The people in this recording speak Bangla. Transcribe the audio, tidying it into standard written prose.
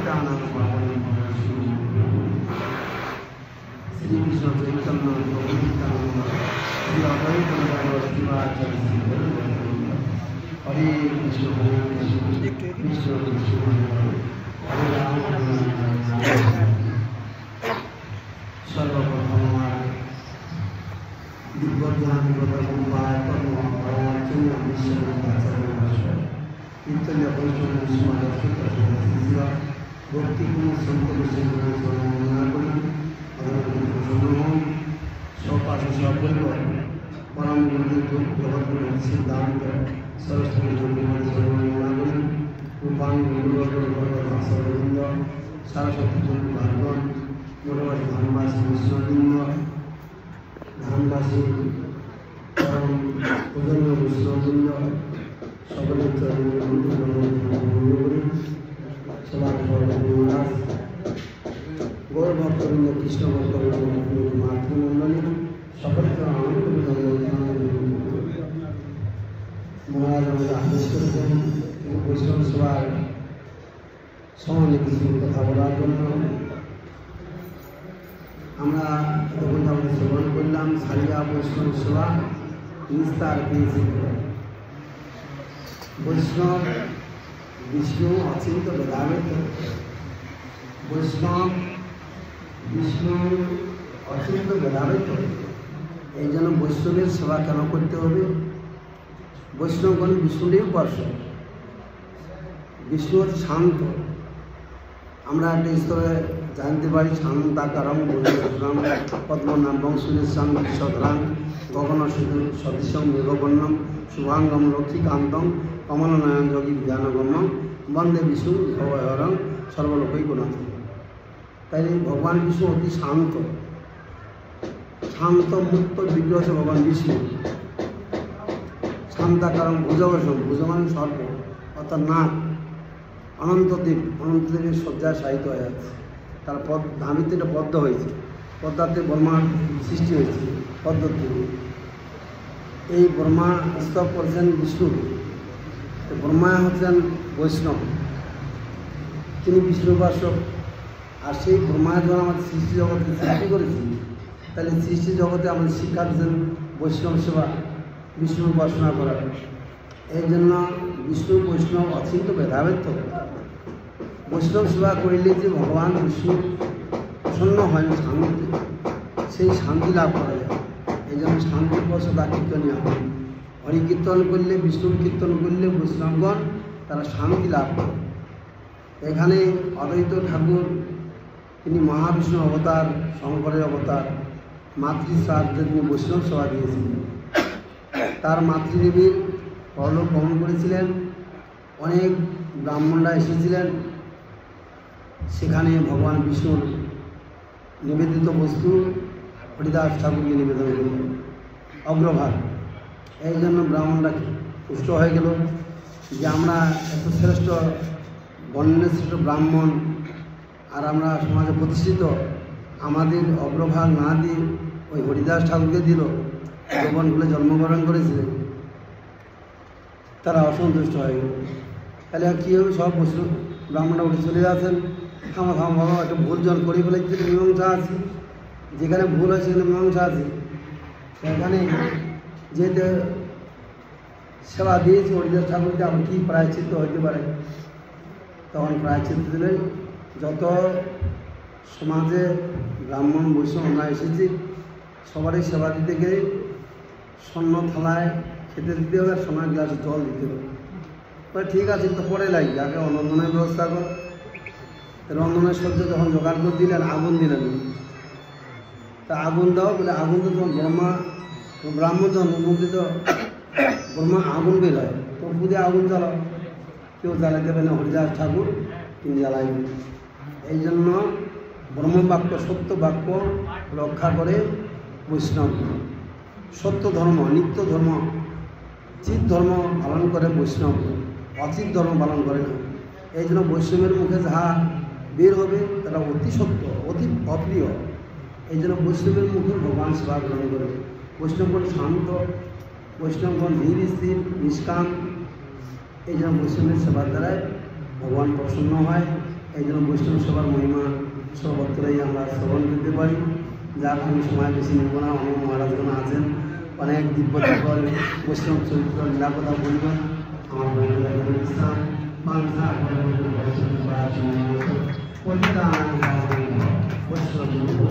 অদ্বৈতানাং শ্রীকৃষ্ণ চৈতন্য প্রভু নিত্যানন্দ শ্রী অদ্বৈত শিবাচার্য হরে কৃষ্ণ কৃষ্ণ কৃষ্ণ হরে রাম সর্বপ্রথম আমার দিব্যজ্ঞানগতপায় কর্মচন্য বিশ্বআচার্য কীর্তন্য বৈষ্ণব ভক্তিপূর্ণ সন্ত বর্ণনা করি সপাশ সপরিবার পরম গুরুদেব জগৎগুরু সিদ্ধান্ত সরস্বতী বর্ণনা করি রূপাঙ্গ গুরুবৃন্দ সরস্বতী ভাগবন মোটামুটি ধানবাসী বিষ্ণুবৃন্দ ধানবাসী পরম পূজনীয় বিষ্ণুবৃন্দ সকলের সবার মহারাজ গৌর ভক্তবৃন্দ কৃষ্ণ ভক্তবৃন্দ মাতৃমণ্ডলী সকলকে মহারাজ আমাদের আদেশ করেছেন বৈষ্ণব সভার সমানে কিছু কথা বলার জন্য আমরা তখন আমাদের শ্রবণ করলাম সারিয়া বৈষ্ণব সভা নিস্তার পেয়েছি বৈষ্ণব বিষ্ণু অচিন্ত ভেদাভেদ বৈষ্ণব বিষ্ণু অচিন্ত ভেদাভেদ এই জন্য বৈষ্ণবের সেবা কেন করতে হবে বৈষ্ণবগণ বিষ্ণুরই উপাসক বিষ্ণু হচ্ছে শান্ত আমরা একটা স্তরে জানতে পারি শান্তাকারং পদ্মনাভং সুরেশাং বিশ্বধরাং গগন সদৃশং মেঘবর্ণম শুভাঙ্গম লক্ষ্মীকান্তং কমলনয়ন যোগী জ্ঞানগম্যম বন্দে বিষ্ণু ভবহরং সর্বলোকৈকনাথ তাই ভগবান বিষ্ণু অতি শান্ত শান্ত মুক্ত বিগ্রহ হচ্ছে ভগবান বিষ্ণু শান্তাকারং ভুজবসম ভুজ মানে সর্ব অর্থাৎ নাক অনন্তদেবের শয্যায় সাহিত্য হয়ে আছে তার ধামিতে একটা পদ্ম হয়েছে পদ্মাতে ব্রহ্মার সৃষ্টি হয়েছে পদ্মতে এই ব্রহ্মা স্তব করেছেন বিষ্ণু ব্রহ্মা হচ্ছেন বৈষ্ণব তিনি বিষ্ণু উপাসক আর সেই ব্রহ্মা যখন আমাদের সৃষ্টি জগতে সৃষ্টি করেছি তাহলে সৃষ্টি জগতে আমাদের শিক্ষা দিচ্ছেন বৈষ্ণব সেবা বিষ্ণু উপাসনা করা এই জন্য বিষ্ণু বৈষ্ণব অচিন্ত ভেদাভেদ বৈষ্ণব সেবা করিলে যে ভগবান বিষ্ণু প্রসন্ন হয় শান্তি সেই শান্তি লাভ করা যায় এই জন্য শান্তির বশতা কীর্তনীয় হয় হরি কীর্তন করলে বিষ্ণুর কীর্তন করলে বৈষ্ণবগণ তারা শান্তি লাভ করে এখানে অদ্বৈত ঠাকুর তিনি মহাবিষ্ণু অবতার শঙ্করের অবতার মাতৃশ্রাদ্ধে তিনি বৈষ্ণব সেবা দিয়েছিলেন তার মাতৃদেবীর পরলোক গমন করেছিলেন অনেক ব্রাহ্মণরা এসেছিলেন সেখানে ভগবান বিষ্ণুর নিবেদিত বস্তু হরিদাস ঠাকুরকে নিবেদন করলেন অগ্রভাগ এই জন্য ব্রাহ্মণরা পুষ্ট হয়ে গেল যে আমরা এত শ্রেষ্ঠ বর্ণের শ্রেষ্ঠ ব্রাহ্মণ আর আমরা সমাজে প্রতিষ্ঠিত আমাদের অগ্রভাগ না দিয়ে ওই হরিদাস ঠাকুরকে দিল যৌবনগুলো জন্মগ্রহণ করেছিলেন তারা অসন্তুষ্ট হয়ে গেল তাহলে কী হবে সব বসে ব্রাহ্মণরা উঠে চলে যাচ্ছেন থামা বাবা একটা ভুল জন করি বলে মীমাংসা আছে যেখানে ভুল হয় সেখানে মীমাংসা আছে সেখানে যেহেতু সেবা দিয়েছি হরিদাস ঠাকুরকে আমার কী প্রায়শ্চিত্ত হইতে পারে তখন প্রায়শ্চিত্ত দিলেন যত সমাজে ব্রাহ্মণ বৈষ্ণব আমরা এসেছি সবারই সেবা দিতে গেলে স্বর্ণ থালায় খেতে দিতে হবে আর সোনার গ্লাসে জল দিতে হবে ঠিক আছে তো পরে লাগবে আগে রন্ধনের ব্যবস্থা কর রন্ধনের সহ্য যখন জোগাড় করে দিলেন আগুন দিলেন তা আগুন দাও বলে আগুন তো তখন ব্রাহ্মণ যখন মধ্যে তো ব্রহ্মা আগুন বের হয় তো বুঝে আগুন জ্বালাও কেউ জ্বালাই দেবে না হরিদাস ঠাকুর তিনি জ্বালাইবেন এই জন্য ব্রহ্মবাক্য সত্য বাক্য রক্ষা করে বৈষ্ণব সত্য ধর্ম নিত্য ধর্ম চিৎ ধর্ম পালন করে বৈষ্ণব অচিত ধর্ম পালন করে না এই জন্য বৈষ্ণবের মুখে যাহা বের হবে তারা অতি সত্য অতি অপ্রিয় এই জন্য বৈষ্ণবের মুখে ভগবান সেবা গ্রহণ করে বৈষ্ণবগণ শান্ত বৈষ্ণবগণ ধীর স্থির নিষ্কাম এই জন্য বৈষ্ণবের সেবার দ্বারায় ভগবান প্রসন্ন হয় এই জন্য বৈষ্ণব সভার মহিমা সর্বত্রই আমরা শ্রবণ করতে পারি। যার আমি সময় বেশি নেব না। অনেক মহারাজগণ আছেন, অনেক দিব্য বৈষ্ণব চরিত্র লীলা কথা বলবেন। আমার ইসলাম বাংলা